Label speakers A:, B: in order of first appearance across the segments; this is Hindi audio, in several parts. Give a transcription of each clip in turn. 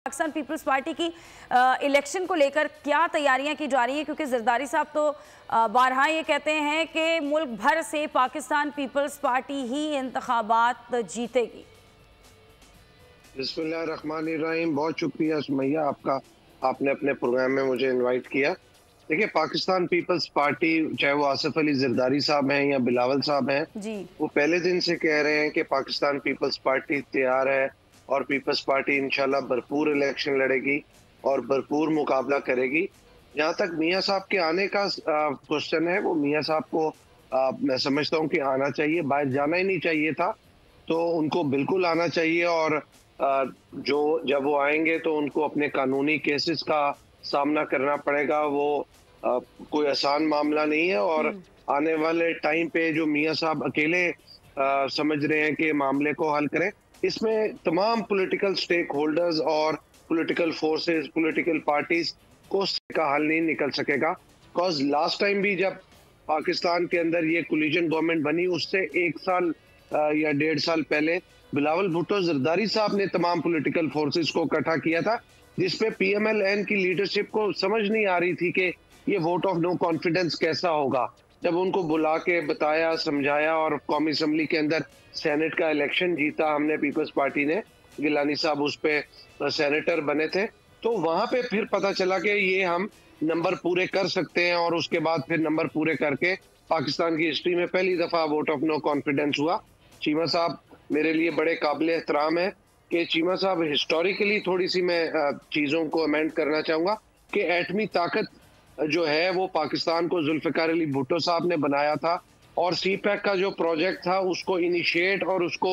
A: पाकिस्तान पीपल्स पार्टी की इलेक्शन को लेकर क्या तैयारियां की जा रही हैं, क्योंकि जरदारी साहब तो बारहा ये कहते हैं कि मुल्क भर से पाकिस्तान पीपल्स पार्टी ही इंतखाबात जीतेगी।
B: बिस्मिल्लाहिर्रहमानिर्रहीम। बहुत शुक्रिया सुमैया आपका, आपने अपने प्रोग्राम में मुझे इनवाइट किया। देखिए, पाकिस्तान पीपल्स पार्टी, चाहे वो आसिफ अली जरदारी साहब हैं या बिलावल साहब हैं, वो पहले दिन से कह रहे हैं कि पाकिस्तान पीपल्स पार्टी तैयार है और पीपल्स पार्टी इंशाल्लाह भरपूर इलेक्शन लड़ेगी और भरपूर मुकाबला करेगी। जहाँ तक मियाँ साहब के आने का क्वेश्चन है, वो मियाँ साहब को मैं समझता हूँ कि आना चाहिए, बाहर जाना ही नहीं चाहिए था, तो उनको बिल्कुल आना चाहिए। और जो जब वो आएंगे तो उनको अपने कानूनी केसेस का सामना करना पड़ेगा। वो कोई आसान मामला नहीं है और आने वाले टाइम पे जो मियाँ साहब अकेले समझ रहे हैं कि मामले को हल करें, इसमें तमाम पॉलिटिकल स्टेक होल्डर्स और पॉलिटिकल फोर्सेस, पॉलिटिकल पार्टीज को का हल नहीं निकल सकेगा। बिकॉज लास्ट टाइम भी जब पाकिस्तान के अंदर ये कोलिजन गवर्नमेंट बनी, उससे 1 साल या 1.5 साल पहले बिलावल भुट्टो जरदारी साहब ने तमाम पॉलिटिकल फोर्सेस को इकट्ठा किया था, जिसपे PMLN की लीडरशिप को समझ नहीं आ रही थी कि ये वोट ऑफ नो कॉन्फिडेंस कैसा होगा। जब उनको बुला के बताया, समझाया और कौमी असम्बली के अंदर सेनेट का इलेक्शन जीता हमने, पीपल्स पार्टी ने, गिलानी साहब उस पे सेनेटर बने थे, तो वहां पे फिर पता चला कि ये हम नंबर पूरे कर सकते हैं। और उसके बाद फिर नंबर पूरे करके पाकिस्तान की हिस्ट्री में पहली दफा वोट ऑफ नो कॉन्फिडेंस हुआ। चीमा साहब मेरे लिए बड़े काबिल एहतराम है कि चीमा साहब हिस्टोरिकली, थोड़ी सी मैं चीज़ों को अमेंड करना चाहूँगा कि एटमी ताकत जो है वो पाकिस्तान को जुल्फ़िकार अली भुट्टो साहब ने बनाया था, और CPEC का जो प्रोजेक्ट था उसको इनिशिएट और उसको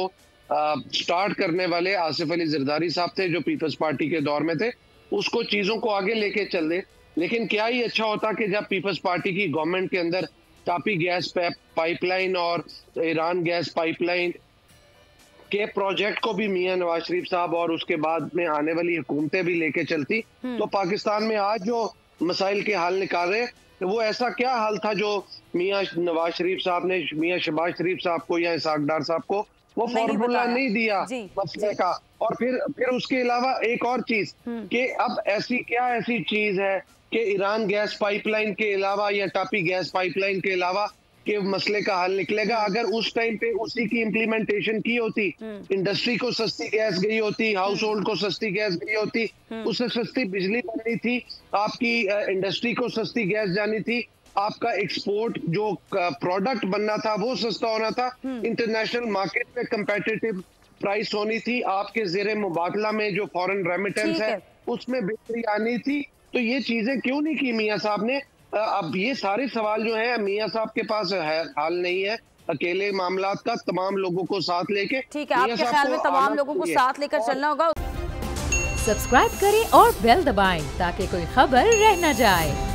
B: स्टार्ट करने वाले आसिफ अली जरदारी साहब थे, जो पीपल्स पार्टी के दौर में थे। उसको चीज़ों को आगे लेके चल दे। लेकिन क्या ही अच्छा होता कि जब पीपल्स पार्टी की गवर्नमेंट के अंदर तापी गैस पाइपलाइन और ईरान गैस पाइपलाइन के प्रोजेक्ट को भी मियां नवाज शरीफ साहब और उसके बाद में आने वाली हुकूमतें भी लेके चलती, तो पाकिस्तान में आज जो मसाइल के हल निकाल रहे, तो वो ऐसा क्या हल था जो मियां नवाज शरीफ साहब ने मियां शहबाज शरीफ साहब को या इसाक डार साहब को वो फॉर्मूला नहीं दिया मसले का। और फिर उसके अलावा एक और चीज कि अब ऐसी चीज है कि ईरान गैस पाइपलाइन के अलावा या तापी गैस पाइपलाइन के अलावा के मसले का हल निकलेगा। अगर उस टाइम पे उसी की इम्प्लीमेंटेशन की होती, इंडस्ट्री को सस्ती गैस गई होती, हाउस होल्ड को सस्ती गैस गई होती, उससे सस्ती बिजली बननी थी, आपकी इंडस्ट्री को सस्ती गैस जानी थी, आपका एक्सपोर्ट जो प्रोडक्ट बनना था वो सस्ता होना था, इंटरनेशनल मार्केट में कंपेटिटिव प्राइस होनी थी, आपके जेरे मुबादला में जो फॉरेन रेमिटेंस है उसमें बेहतरी आनी थी। तो ये चीजें क्यों नहीं की मियाँ साहब ने? अब ये सारे सवाल जो है मियाँ साहब के पास हल नहीं है अकेले मामलात का, तमाम लोगों को साथ लेके।
A: ठीक है, आपके ख्याल में तमाम लोगों को साथ लेकर चलना होगा।
C: सब्सक्राइब करें और बेल दबाएं ताकि कोई खबर रह न जाए।